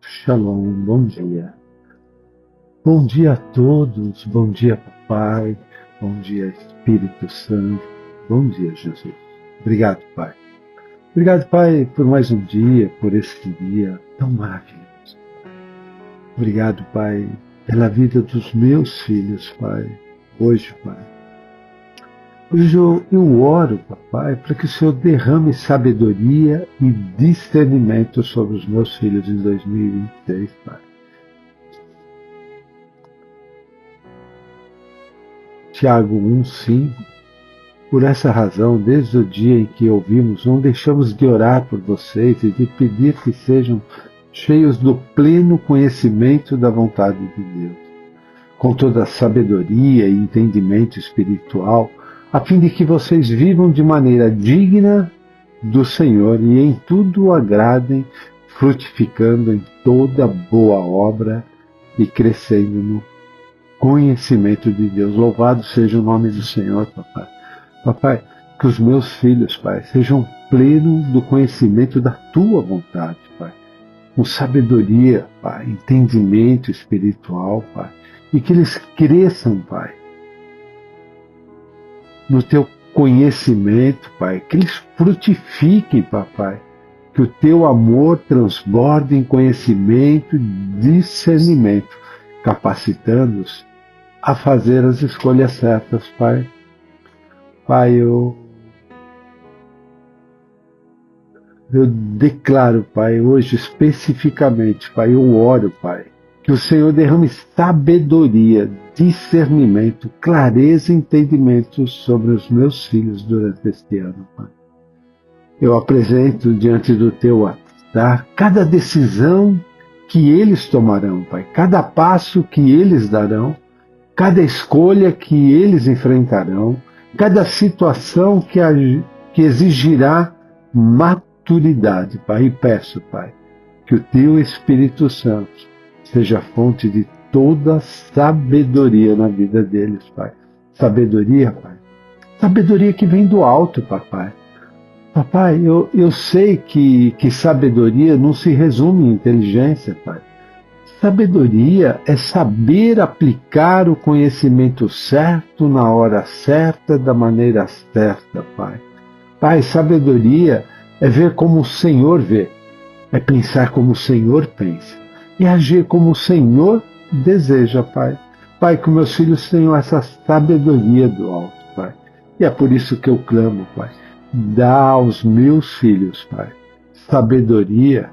Shalom, bom dia. Bom dia a todos, bom dia, Papai, bom dia, Espírito Santo, bom dia, Jesus. Obrigado, Pai. Obrigado, Pai, por mais um dia, por esse dia tão maravilhoso. Obrigado, Pai, pela vida dos meus filhos, Pai, hoje, Pai. Hoje eu oro, Papai, para que o Senhor derrame sabedoria e discernimento sobre os meus filhos em 2026, Pai. Tiago 1:5. Por essa razão, desde o dia em que ouvimos, não deixamos de orar por vocês e de pedir que sejam cheios do pleno conhecimento da vontade de Deus, com toda a sabedoria e entendimento espiritual, a fim de que vocês vivam de maneira digna do Senhor e em tudo o agradem, frutificando em toda boa obra e crescendo no conhecimento de Deus. Louvado seja o nome do Senhor, Papai. Papai, que os meus filhos, Pai, sejam plenos do conhecimento da Tua vontade, Pai. Com sabedoria, Pai, entendimento espiritual, Pai. E que eles cresçam, Pai, no Teu conhecimento, Pai. Que eles frutifiquem, Papai. Que o Teu amor transborde em conhecimento e discernimento, capacitando-os a fazer as escolhas certas, Pai. Pai, eu declaro, Pai, hoje especificamente, Pai, eu oro, Pai, que o Senhor derrame sabedoria, discernimento, clareza e entendimento sobre os meus filhos durante este ano, Pai. Eu apresento diante do Teu altar cada decisão que eles tomarão, Pai, cada passo que eles darão, cada escolha que eles enfrentarão, cada situação que exigirá maturidade, Pai. E peço, Pai, que o Teu Espírito Santo seja a fonte de toda sabedoria na vida deles, Pai. Sabedoria, Pai. Sabedoria que vem do alto, Papai. Papai, eu sei que sabedoria não se resume em inteligência, Pai. Sabedoria é saber aplicar o conhecimento certo na hora certa, da maneira certa, Pai. Pai, sabedoria é ver como o Senhor vê, é pensar como o Senhor pensa, e agir como o Senhor deseja, Pai. Pai, que meus filhos tenham essa sabedoria do alto, Pai. E é por isso que eu clamo, Pai. Dá aos meus filhos, Pai, sabedoria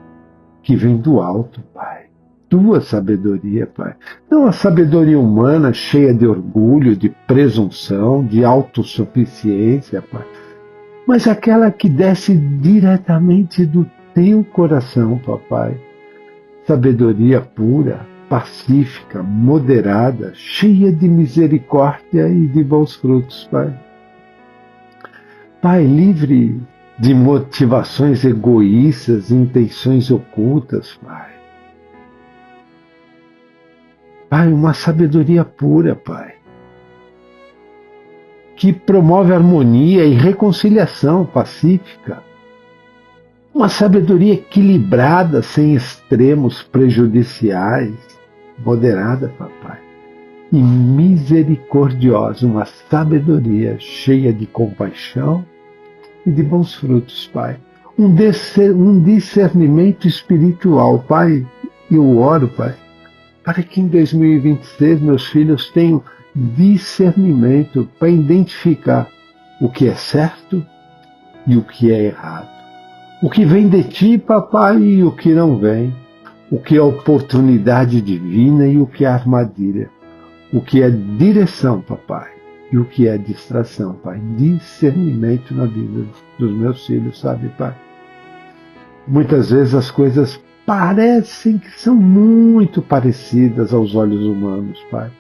que vem do alto, Pai. Tua sabedoria, Pai. Não a sabedoria humana cheia de orgulho, de presunção, de autossuficiência, Pai. Mas aquela que desce diretamente do Teu coração, Papai. Sabedoria pura, pacífica, moderada, cheia de misericórdia e de bons frutos, Pai. Pai, livre de motivações egoístas, intenções ocultas, Pai. Pai, uma sabedoria pura, Pai, que promove harmonia e reconciliação pacífica. Uma sabedoria equilibrada, sem extremos prejudiciais, moderada, Papai. E misericordiosa, uma sabedoria cheia de compaixão e de bons frutos, Pai. Um discernimento espiritual, Pai. Eu oro, Pai, para que em 2026 meus filhos tenham discernimento para identificar o que é certo e o que é errado. O que vem de Ti, Papai, e o que não vem. O que é oportunidade divina e o que é armadilha. O que é direção, Papai, e o que é distração, Pai. Discernimento na vida dos meus filhos, sabe, Pai? Muitas vezes as coisas parecem que são muito parecidas aos olhos humanos, Pai.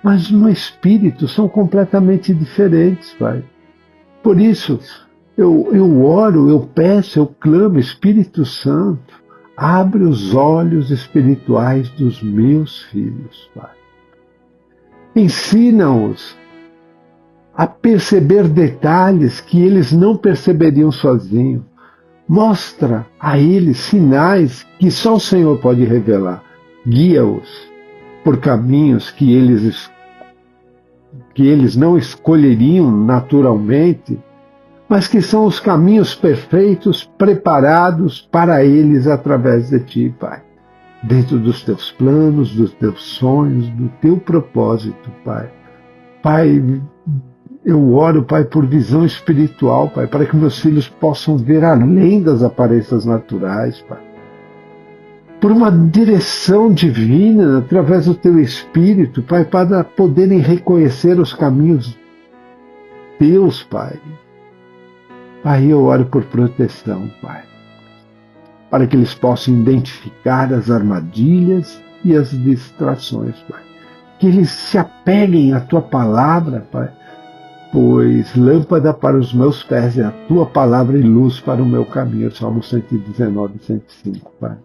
Mas no Espírito são completamente diferentes, Pai. Por isso, eu oro, eu peço, eu clamo, Espírito Santo, abre os olhos espirituais dos meus filhos, Pai. Ensina-os a perceber detalhes que eles não perceberiam sozinhos. Mostra a eles sinais que só o Senhor pode revelar. Guia-os por caminhos que eles não escolheriam naturalmente, mas que são os caminhos perfeitos preparados para eles através de Ti, Pai. Dentro dos Teus planos, dos Teus sonhos, do Teu propósito, Pai. Pai, eu oro, Pai, por visão espiritual, Pai, para que meus filhos possam ver além das aparências naturais, Pai. Por uma direção divina através do Teu Espírito, Pai, para poderem reconhecer os caminhos Teus, Pai. Pai, eu oro por proteção, Pai, para que eles possam identificar as armadilhas e as distrações, Pai. Que eles se apeguem à Tua palavra, Pai, pois lâmpada para os meus pés é a Tua palavra e luz para o meu caminho. Salmo 119, 105, Pai.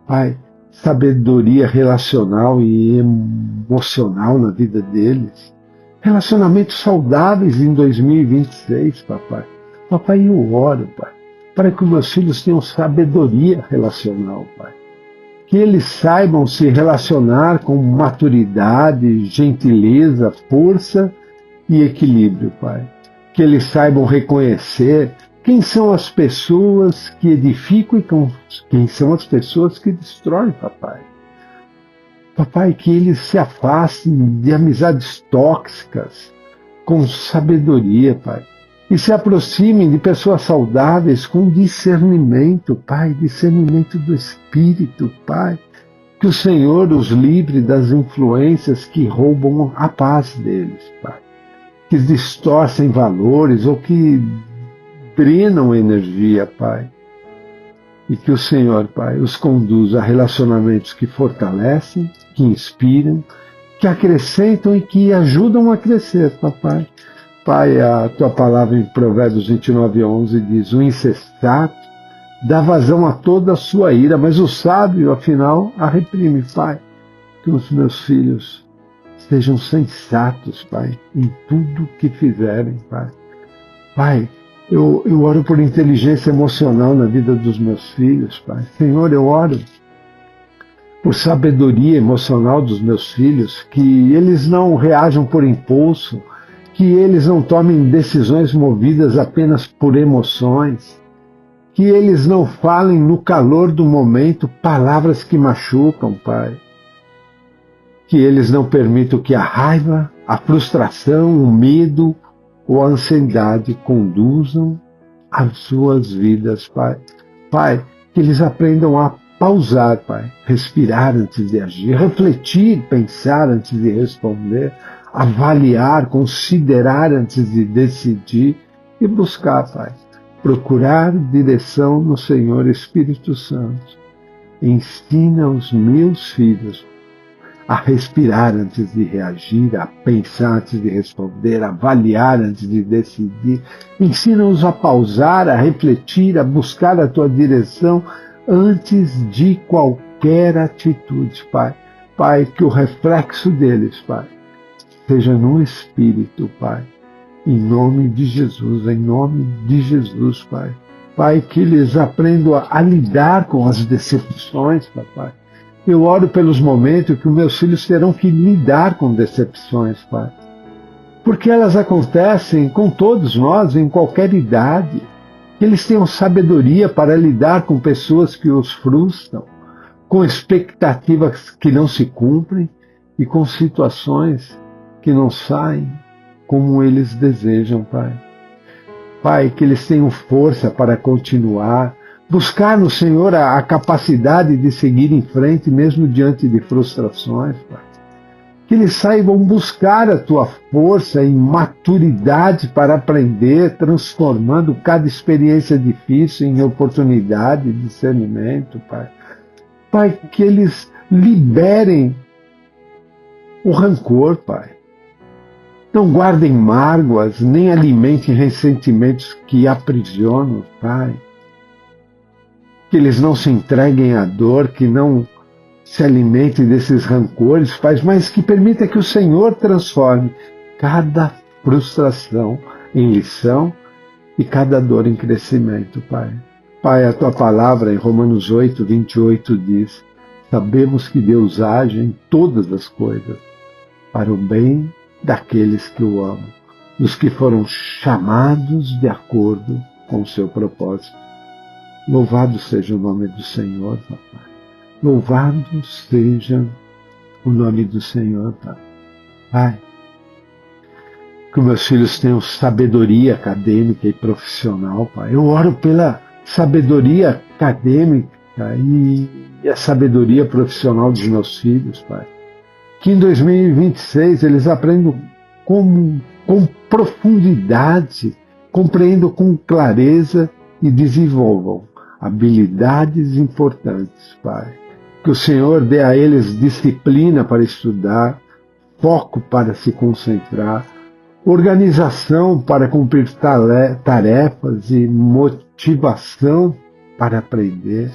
Pai, sabedoria relacional e emocional na vida deles. Relacionamentos saudáveis em 2026, Papai. Papai, eu oro, Pai, para que meus filhos tenham sabedoria relacional, Pai. Que eles saibam se relacionar com maturidade, gentileza, força e equilíbrio, Pai. Que eles saibam reconhecer quem são as pessoas que edificam e quem são as pessoas que destroem, Papai. Papai, que eles se afastem de amizades tóxicas com sabedoria, Pai. E se aproximem de pessoas saudáveis com discernimento, Pai, discernimento do Espírito, Pai. Que o Senhor os livre das influências que roubam a paz deles, Pai. Que distorcem valores ou que drenam energia, Pai. E que o Senhor, Pai, os conduza a relacionamentos que fortalecem, que inspiram, que acrescentam e que ajudam a crescer, Papai. Pai, a Tua palavra em Provérbios 29:11 diz: o insensato dá vazão a toda a sua ira, mas o sábio, afinal, a reprime. Pai, que os meus filhos sejam sensatos, Pai, em tudo que fizerem, Pai. Pai, eu oro por inteligência emocional na vida dos meus filhos, Pai. Senhor, eu oro por sabedoria emocional dos meus filhos, que eles não reajam por impulso, que eles não tomem decisões movidas apenas por emoções, que eles não falem no calor do momento palavras que machucam, Pai. Que eles não permitam que a raiva, a frustração, o medo ou a ansiedade conduzam as suas vidas, Pai. Pai, que eles aprendam a pausar, Pai, respirar antes de agir, refletir, pensar antes de responder, avaliar, considerar antes de decidir e buscar, Pai. Procurar direção no Senhor Espírito Santo. Ensina os meus filhos a respirar antes de reagir, a pensar antes de responder, a avaliar antes de decidir. Ensina-os a pausar, a refletir, a buscar a Tua direção antes de qualquer atitude, Pai. Pai, que o reflexo deles, Pai, seja no Espírito, Pai. Em nome de Jesus, Pai. Pai, que eles aprendam a lidar com as decepções, Papai. Eu oro pelos momentos que os meus filhos terão que lidar com decepções, Pai. Porque elas acontecem com todos nós, em qualquer idade. Que eles tenham sabedoria para lidar com pessoas que os frustram, com expectativas que não se cumprem e com situações que não saem como eles desejam, Pai. Pai, que eles tenham força para continuar, buscar no Senhor a capacidade de seguir em frente, mesmo diante de frustrações, Pai. Que eles saibam buscar a Tua força e maturidade para aprender, transformando cada experiência difícil em oportunidade de discernimento, Pai. Pai, que eles liberem o rancor, Pai. Não guardem mágoas, nem alimentem ressentimentos que aprisionam, Pai. Que eles não se entreguem à dor, que não se alimentem desses rancores, Pai, mas que permita que o Senhor transforme cada frustração em lição e cada dor em crescimento, Pai. Pai, a tua palavra em Romanos 8, 28 diz: sabemos que Deus age em todas as coisas para o bem daqueles que o amam, dos que foram chamados de acordo com o seu propósito. Louvado seja o nome do Senhor, papai. Louvado seja o nome do Senhor, Pai. Pai, que meus filhos tenham sabedoria acadêmica e profissional, Pai. Eu oro pela sabedoria acadêmica e a sabedoria profissional dos meus filhos, Pai. Que em 2026 eles aprendam com profundidade, compreendam com clareza e desenvolvam habilidades importantes, Pai. Que o Senhor dê a eles disciplina para estudar, foco para se concentrar, organização para cumprir tarefas e motivação para aprender.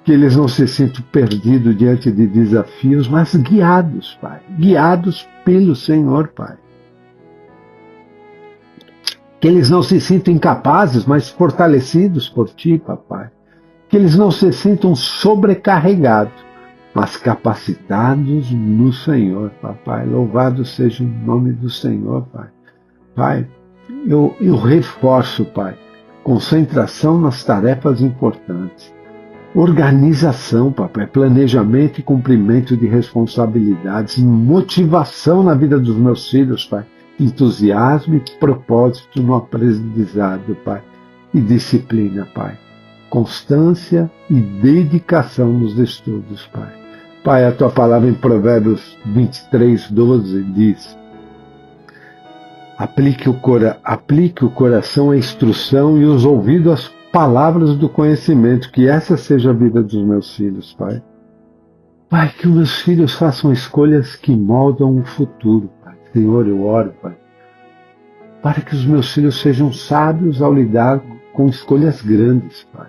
Que eles não se sintam perdidos diante de desafios, mas guiados, Pai. Guiados pelo Senhor, Pai. Que eles não se sintam incapazes, mas fortalecidos por Ti, Papai. Que eles não se sintam sobrecarregados, mas capacitados no Senhor, Papai. Louvado seja o nome do Senhor, Pai. Pai, eu reforço, Pai, concentração nas tarefas importantes. Organização, Papai, planejamento e cumprimento de responsabilidades, motivação na vida dos meus filhos, Pai, entusiasmo e propósito no aprendizado, Pai, e disciplina, Pai, constância e dedicação nos estudos, Pai. Pai, a Tua palavra em Provérbios 23, 12 diz: aplique o coração à instrução e os ouvidos às palavras do conhecimento, que essa seja a vida dos meus filhos, Pai. Pai, que os meus filhos façam escolhas que moldam o futuro, Pai. Senhor, eu oro, Pai, para que os meus filhos sejam sábios ao lidar com escolhas grandes, Pai.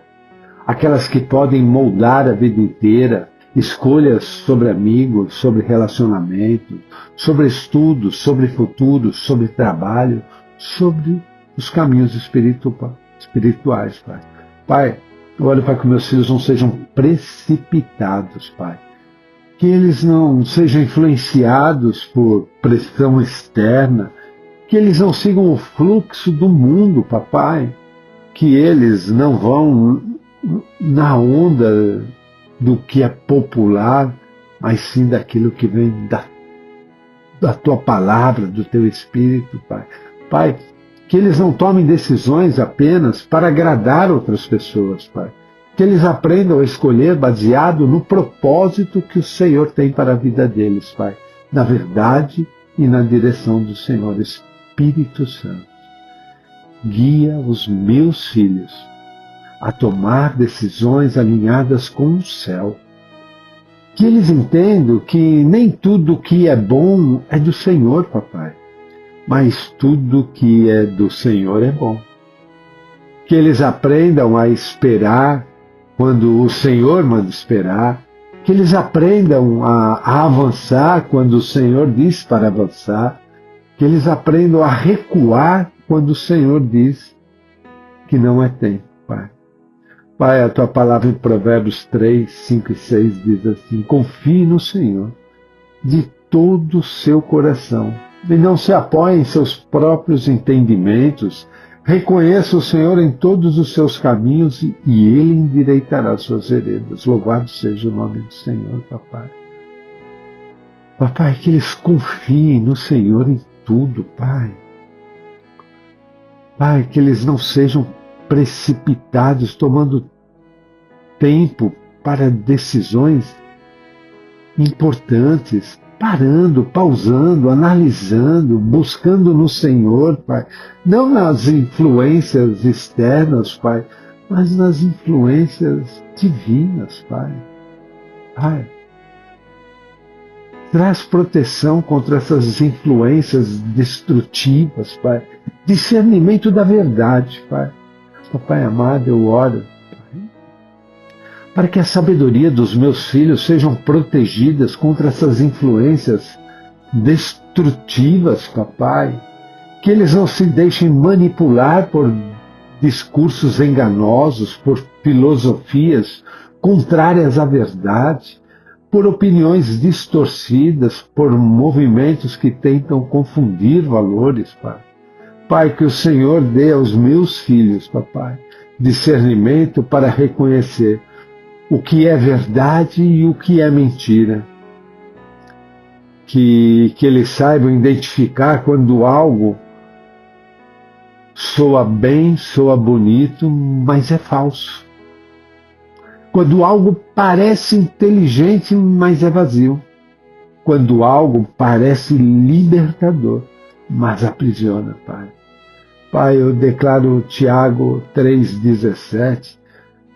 Aquelas que podem moldar a vida inteira, escolhas sobre amigos, sobre relacionamento, sobre estudos, sobre futuro, sobre trabalho, sobre os caminhos espirituais, Pai. Pai, eu oro para que meus filhos não sejam precipitados, Pai. Que eles não sejam influenciados por pressão externa. Que eles não sigam o fluxo do mundo, Papai. Que eles não vão na onda do que é popular, mas sim daquilo que vem da Tua palavra, do Teu Espírito, Pai. Pai, que eles não tomem decisões apenas para agradar outras pessoas, Pai. Que eles aprendam a escolher baseado no propósito que o Senhor tem para a vida deles, Pai. Na verdade e na direção do Senhor Espírito Santo. Guia os meus filhos a tomar decisões alinhadas com o céu. Que eles entendam que nem tudo que é bom é do Senhor, Papai. Mas tudo que é do Senhor é bom. Que eles aprendam a esperar quando o Senhor manda esperar. Que eles aprendam a avançar quando o Senhor diz para avançar. Que eles aprendam a recuar quando o Senhor diz que não é tempo, Pai. Pai, a Tua palavra em Provérbios 3, 5 e 6 diz assim: confie no Senhor de todo o seu coração e não se apoie em seus próprios entendimentos. Reconheça o Senhor em todos os seus caminhos e Ele endireitará suas veredas. Louvado seja o nome do Senhor, Papai. Papai, que eles confiem no Senhor em tudo, Pai. Pai, que eles não sejam precipitados, tomando tempo para decisões importantes, parando, pausando, analisando, buscando no Senhor, Pai. Não nas influências externas, Pai, mas nas influências divinas, Pai. Pai, traz proteção contra essas influências destrutivas, Pai. Discernimento da verdade, Pai. Papai amado, eu oro, Pai, para que a sabedoria dos meus filhos sejam protegidas contra essas influências destrutivas, Papai. Que eles não se deixem manipular por discursos enganosos, por filosofias contrárias à verdade, por opiniões distorcidas, por movimentos que tentam confundir valores, Pai. Pai, que o Senhor dê aos meus filhos, papai, discernimento para reconhecer o que é verdade e o que é mentira. Que eles saibam identificar quando algo soa bem, soa bonito, mas é falso. Quando algo parece inteligente, mas é vazio. Quando algo parece libertador, mas aprisiona, Pai. Pai, eu declaro Tiago 3,17,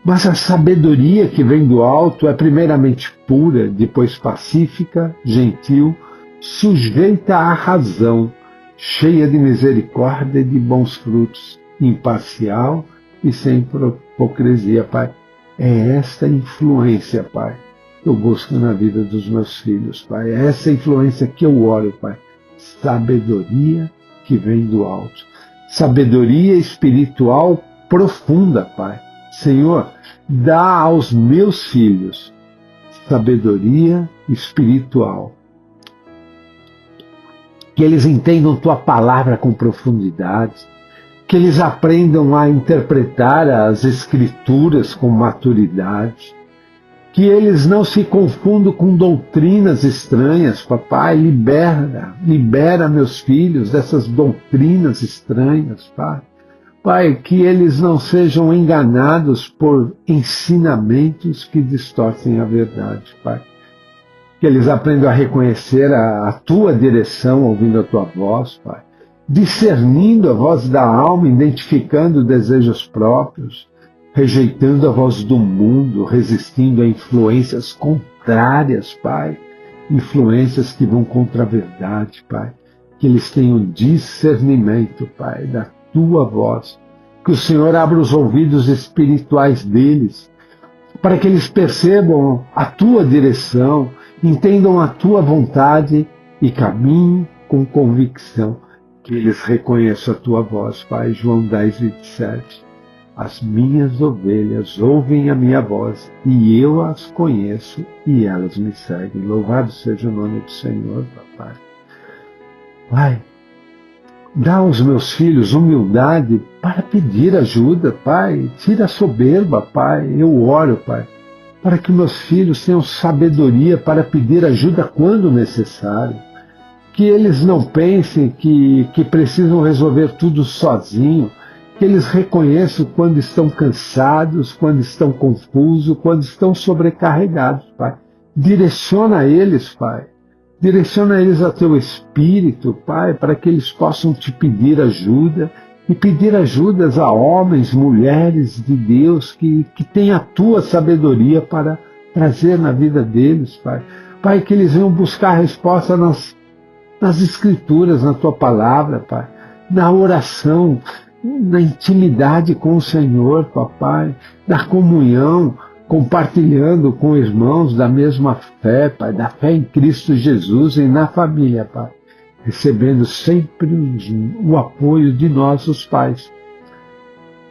mas a sabedoria que vem do alto é primeiramente pura, depois pacífica, gentil, sujeita à razão, cheia de misericórdia e de bons frutos, imparcial e sem hipocrisia, Pai. É esta influência, Pai, que eu busco na vida dos meus filhos, Pai. É essa influência que eu oro, Pai. Sabedoria que vem do alto. Sabedoria espiritual profunda, Pai. Senhor, dá aos meus filhos sabedoria espiritual. Que eles entendam Tua palavra com profundidade. Que eles aprendam a interpretar as Escrituras com maturidade. Que eles não se confundam com doutrinas estranhas, papai. Libera meus filhos dessas doutrinas estranhas, Pai. Pai, que eles não sejam enganados por ensinamentos que distorcem a verdade, Pai. Que eles aprendam a reconhecer a Tua direção, ouvindo a Tua voz, Pai. Discernindo a voz da alma, identificando desejos próprios, rejeitando a voz do mundo, resistindo a influências contrárias, Pai. Influências que vão contra a verdade, Pai. Que eles tenham discernimento, Pai, da Tua voz. Que o Senhor abra os ouvidos espirituais deles, para que eles percebam a Tua direção, entendam a Tua vontade e caminhem com convicção. Que eles reconheçam a Tua voz, Pai. João 10:27. As minhas ovelhas ouvem a minha voz, e eu as conheço, e elas me seguem. Louvado seja o nome do Senhor, papai. Pai, dá aos meus filhos humildade para pedir ajuda, Pai. Tira a soberba, Pai. Eu oro, Pai, para que meus filhos tenham sabedoria para pedir ajuda quando necessário. Que eles não pensem que precisam resolver tudo sozinho. Que eles reconheçam quando estão cansados, quando estão confusos, quando estão sobrecarregados, Pai. Direciona eles, Pai. Direciona eles a Teu Espírito, Pai, para que eles possam Te pedir ajuda e pedir ajudas a homens, mulheres de Deus que têm a Tua sabedoria para trazer na vida deles, Pai. Pai, que eles venham buscar a resposta nas Escrituras, na Tua palavra, Pai, na oração, na intimidade com o Senhor, papai, na comunhão, compartilhando com irmãos da mesma fé, Pai, da fé em Cristo Jesus e na família, Pai, recebendo sempre o apoio de nossos pais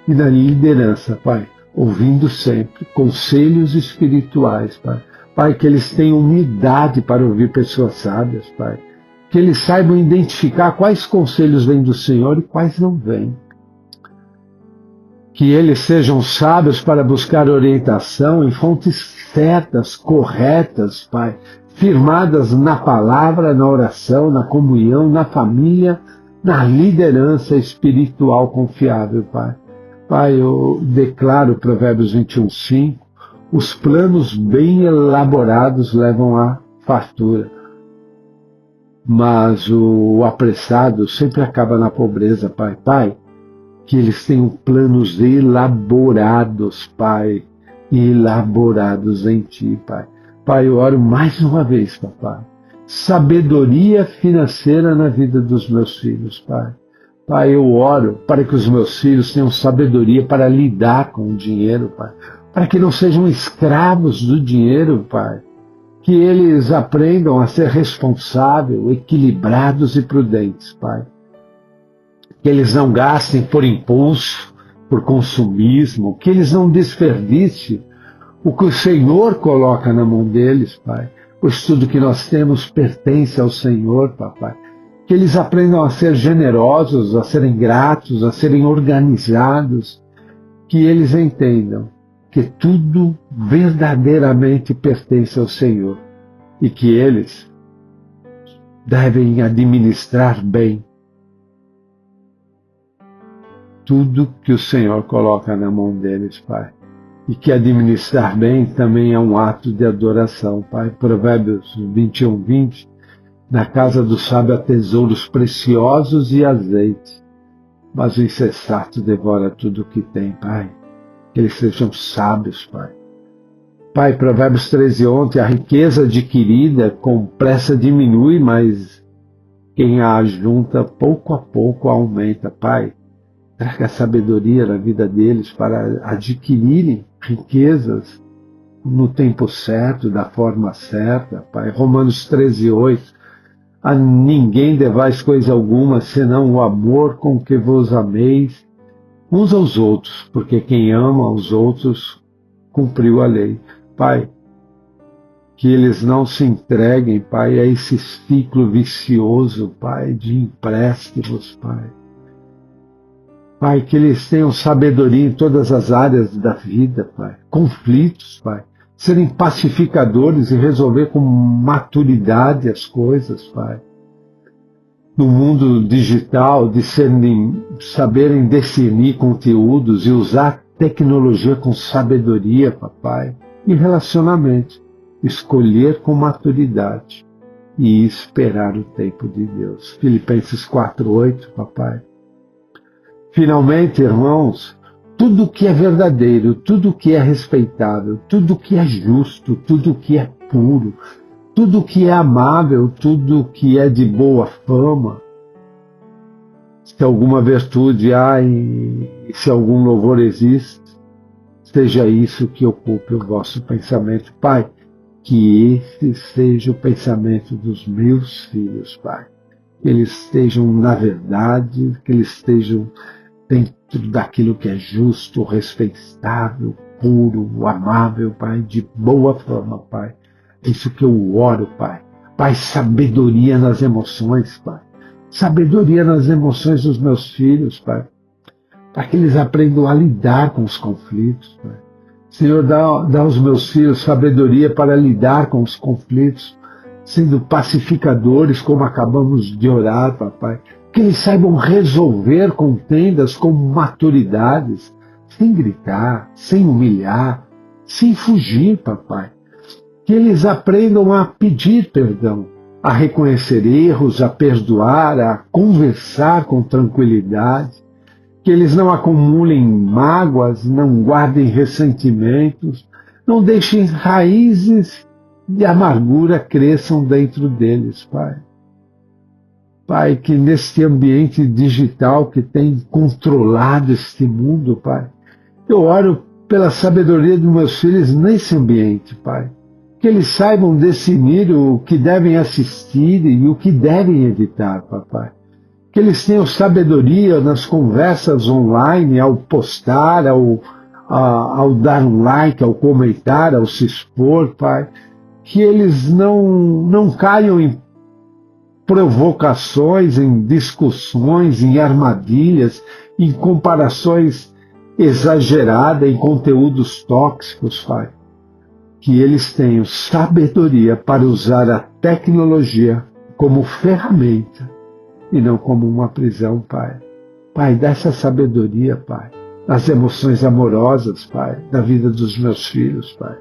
e na liderança, Pai, ouvindo sempre conselhos espirituais, Pai. Pai, que eles tenham humildade para ouvir pessoas sábias, Pai. Que eles saibam identificar quais conselhos vêm do Senhor e quais não vêm. Que eles sejam sábios para buscar orientação em fontes certas, corretas, Pai, firmadas na palavra, na oração, na comunhão, na família, na liderança espiritual confiável, Pai. Pai, eu declaro Provérbios 21:5, os planos bem elaborados levam à fartura, mas o apressado sempre acaba na pobreza, Pai. Pai, que eles tenham planos elaborados, Pai, elaborados em Ti, Pai. Pai, eu oro mais uma vez, Papai, sabedoria financeira na vida dos meus filhos, Pai. Pai, eu oro para que os meus filhos tenham sabedoria para lidar com o dinheiro, Pai, para que não sejam escravos do dinheiro, Pai. Que eles aprendam a ser responsáveis, equilibrados e prudentes, Pai. Que eles não gastem por impulso, por consumismo, que eles não desperdicem o que o Senhor coloca na mão deles, Pai, pois tudo que nós temos pertence ao Senhor, Papai. Que eles aprendam a ser generosos, a serem gratos, a serem organizados, que eles entendam que tudo verdadeiramente pertence ao Senhor e que eles devem administrar bem tudo que o Senhor coloca na mão deles, Pai. E que administrar bem também é um ato de adoração, Pai. Provérbios 21:20, na casa do sábio há tesouros preciosos e azeite, mas o insensato devora tudo o que tem, Pai. Que eles sejam sábios, Pai. Pai, Provérbios 13:11, a riqueza adquirida com pressa diminui, mas quem a ajunta pouco a pouco aumenta, Pai. Traga sabedoria na vida deles para adquirirem riquezas no tempo certo, da forma certa, Pai. Romanos 13:8, a ninguém devais coisa alguma, senão o amor com que vos ameis uns aos outros, porque quem ama aos outros cumpriu a lei. Pai, que eles não se entreguem, Pai, a esse ciclo vicioso, Pai, de empréstimos, Pai. Pai, que eles tenham sabedoria em todas as áreas da vida, Pai. Conflitos, Pai. Serem pacificadores e resolver com maturidade as coisas, Pai. No mundo digital, saberem discernir conteúdos e usar tecnologia com sabedoria, Papai. E relacionamento. Escolher com maturidade e esperar o tempo de Deus. Filipenses 4:8, Papai. Finalmente, irmãos, tudo que é verdadeiro, tudo que é respeitável, tudo que é justo, tudo que é puro, tudo que é amável, tudo que é de boa fama, se alguma virtude há e se algum louvor existe, seja isso que ocupe o vosso pensamento, Pai. Que esse seja o pensamento dos meus filhos, Pai. Que eles estejam na verdade, que eles estejam dentro daquilo que é justo, respeitável, puro, amável, Pai, de boa forma, Pai. É isso que eu oro, Pai. Pai, sabedoria nas emoções, Pai. Sabedoria nas emoções dos meus filhos, Pai. Para que eles aprendam a lidar com os conflitos, Pai. Senhor, dá aos meus filhos sabedoria para lidar com os conflitos, sendo pacificadores, como acabamos de orar, Papai. Que eles saibam resolver contendas com maturidades, sem gritar, sem humilhar, sem fugir, Papai. Que eles aprendam a pedir perdão, a reconhecer erros, a perdoar, a conversar com tranquilidade. Que eles não acumulem mágoas, não guardem ressentimentos, não deixem raízes de amargura cresçam dentro deles, Pai. Pai, que neste ambiente digital que tem controlado este mundo, Pai, eu oro pela sabedoria dos meus filhos nesse ambiente, Pai. Que eles saibam definir o que devem assistir e o que devem evitar, Papai. Que eles tenham sabedoria nas conversas online, ao postar, ao dar um like, ao comentar, ao se expor, Pai. Que eles não caiam em provocações, em discussões, em armadilhas, em comparações exageradas, em conteúdos tóxicos, Pai. Que eles tenham sabedoria para usar a tecnologia como ferramenta e não como uma prisão, Pai. Pai, dá essa sabedoria, Pai, nas emoções amorosas, Pai, da vida dos meus filhos, Pai.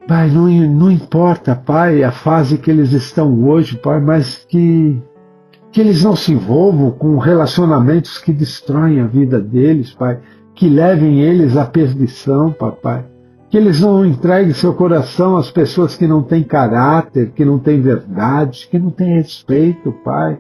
Pai, não importa, Pai, a fase que eles estão hoje, Pai, mas que eles não se envolvam com relacionamentos que destroem a vida deles, Pai, que levem eles à perdição, Papai. Que eles não entreguem seu coração às pessoas que não têm caráter, que não têm verdade, que não têm respeito, Pai.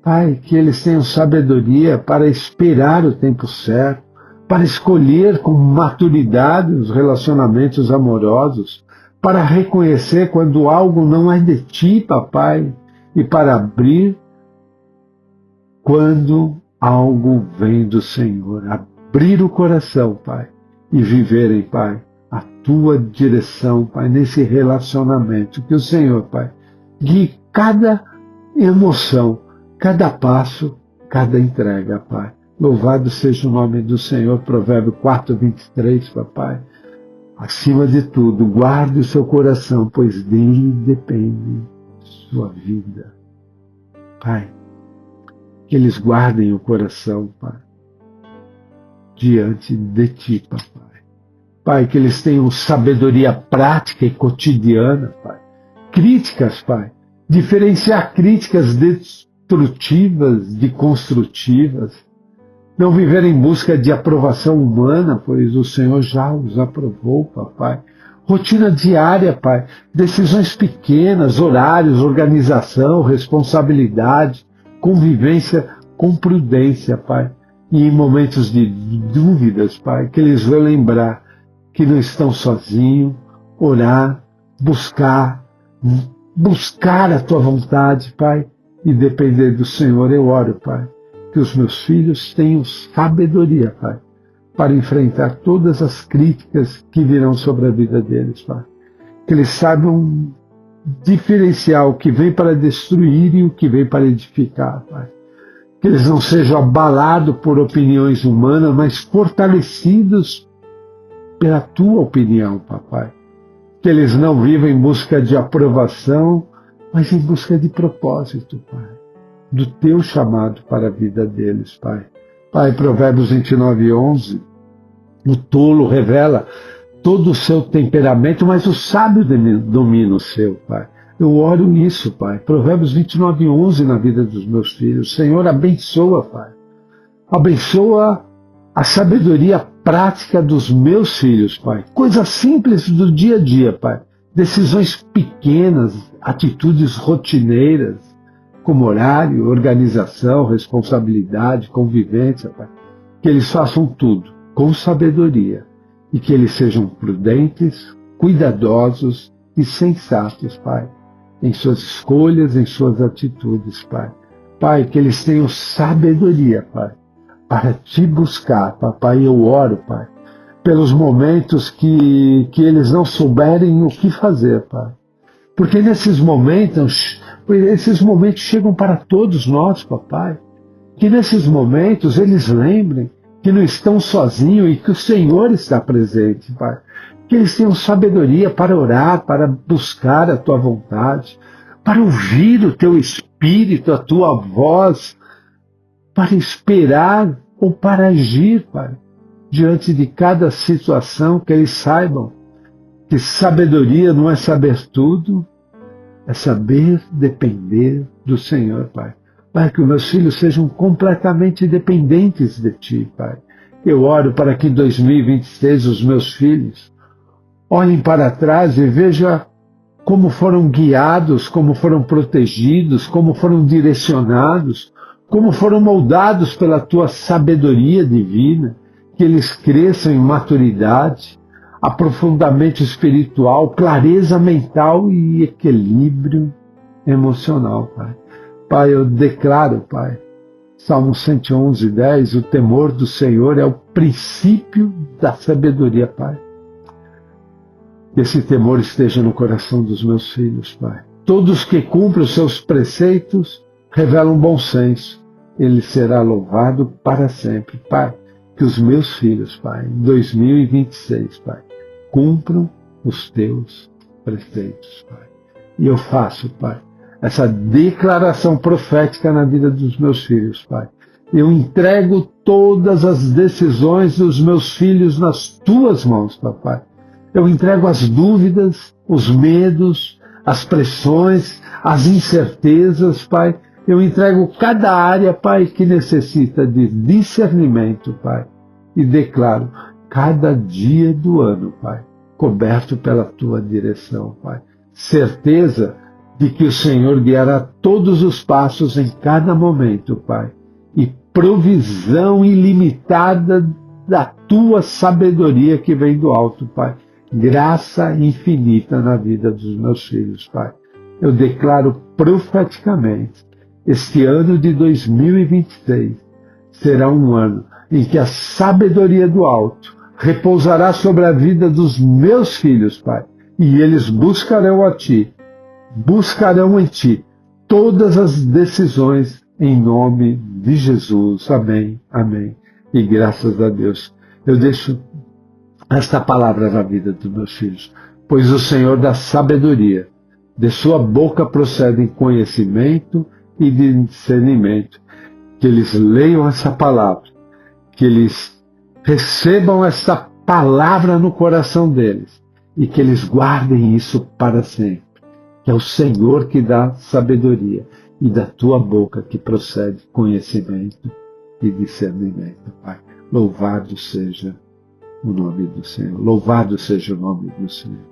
Pai, que eles tenham sabedoria para esperar o tempo certo, para escolher com maturidade os relacionamentos amorosos, para reconhecer quando algo não é de ti, Papai, e para abrir quando algo vem do Senhor. Abrir o coração, Pai, e viverem, Pai, a tua direção, Pai, nesse relacionamento. Que o Senhor, Pai, guie cada emoção, cada passo, cada entrega, Pai. Louvado seja o nome do Senhor. Provérbio 4:23, papai. Acima de tudo, guarde o seu coração, pois dele depende sua vida. Pai, que eles guardem o coração, Pai, diante de Ti, papai. Pai, que eles tenham sabedoria prática e cotidiana, Pai. Críticas, Pai. Diferenciar críticas destrutivas de construtivas. Não viver em busca de aprovação humana, pois o Senhor já os aprovou, papai. Rotina diária, Pai. Decisões pequenas, horários, organização, responsabilidade, convivência com prudência, Pai. E em momentos de dúvidas, Pai, que eles vão lembrar que não estão sozinhos, orar, buscar a Tua vontade, Pai, e depender do Senhor. Eu oro, Pai, que os meus filhos tenham sabedoria, Pai, para enfrentar todas as críticas que virão sobre a vida deles, Pai. Que eles saibam diferenciar o que vem para destruir e o que vem para edificar, Pai. Que eles não sejam abalados por opiniões humanas, mas fortalecidos pela Tua opinião, Papai. Que eles não vivam em busca de aprovação, mas em busca de propósito, Pai. Do Teu chamado para a vida deles, Pai. Pai, Provérbios 29:11, o tolo revela todo o seu temperamento, mas o sábio domina o seu, Pai. Eu oro nisso, Pai. Provérbios 29:11 na vida dos meus filhos. Senhor, abençoa, Pai. Abençoa a sabedoria prática dos meus filhos, Pai. Coisas simples do dia a dia, Pai. Decisões pequenas, atitudes rotineiras, como horário, organização, responsabilidade, convivência, Pai. Que eles façam tudo com sabedoria e que eles sejam prudentes, cuidadosos e sensatos, Pai, em suas escolhas, em suas atitudes, Pai. Pai, que eles tenham sabedoria, Pai, para Te buscar, Papai. Eu oro, Pai, pelos momentos que eles não souberem o que fazer, Pai. Porque esses momentos chegam para todos nós, Papai. Que nesses momentos eles lembrem que não estão sozinhos e que o Senhor está presente, Pai. Que eles tenham sabedoria para orar, para buscar a Tua vontade, para ouvir o Teu Espírito, a Tua voz, para esperar ou para agir, Pai, diante de cada situação. Que eles saibam que sabedoria não é saber tudo, é saber depender do Senhor, Pai. Pai, que os meus filhos sejam completamente dependentes de Ti, Pai. Eu oro para que em 2026 os meus filhos olhem para trás e vejam como foram guiados, como foram protegidos, como foram direcionados, como foram moldados pela Tua sabedoria divina, que eles cresçam em maturidade, aprofundamento espiritual, clareza mental e equilíbrio emocional, Pai. Pai, eu declaro, Pai, Salmo 111:10, o temor do Senhor é o princípio da sabedoria, Pai. Que esse temor esteja no coração dos meus filhos, Pai. Todos que cumprem os seus preceitos revelam bom senso. Ele será louvado para sempre, Pai. Que os meus filhos, Pai, em 2026, Pai, cumpram os Teus preceitos, Pai. E eu faço, Pai, essa declaração profética na vida dos meus filhos, Pai. Eu entrego todas as decisões dos meus filhos nas Tuas mãos, Papai. Eu entrego as dúvidas, os medos, as pressões, as incertezas, Pai. Eu entrego cada área, Pai, que necessita de discernimento, Pai. E declaro cada dia do ano, Pai, coberto pela Tua direção, Pai. Certeza de que o Senhor guiará todos os passos em cada momento, Pai. E provisão ilimitada da Tua sabedoria que vem do alto, Pai. Graça infinita na vida dos meus filhos, Pai. Eu declaro profeticamente este ano de 2026 será um ano em que a sabedoria do alto repousará sobre a vida dos meus filhos, Pai, e eles buscarão em Ti todas as decisões em nome de Jesus. Amém, amém. E graças a Deus, eu deixo esta palavra na vida dos meus filhos, pois o Senhor dá sabedoria, de sua boca procedem conhecimento e discernimento. Que eles leiam essa palavra, que eles recebam essa palavra no coração deles e que eles guardem isso para sempre. Que é o Senhor que dá sabedoria e da tua boca que procede conhecimento e discernimento, Pai. Louvado seja o nome do Senhor. Louvado seja o nome do Senhor.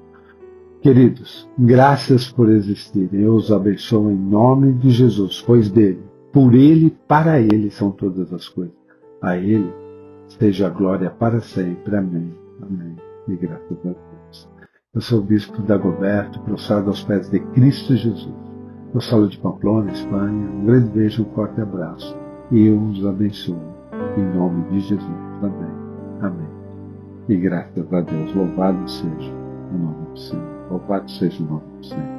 Queridos, graças por existirem. Eu os abençoo em nome de Jesus, pois dele, por ele, para ele são todas as coisas. A ele seja a glória para sempre. Amém. Amém. E graças a Deus. Eu sou o Bispo Dagoberto, prostrado aos pés de Cristo Jesus. Eu sou de Pamplona, Espanha. Um grande beijo, um forte abraço. E eu os abençoo em nome de Jesus. Amém. Amém. E graças a Deus. Louvado seja o nome do Senhor. Louvado seja o nome do Senhor.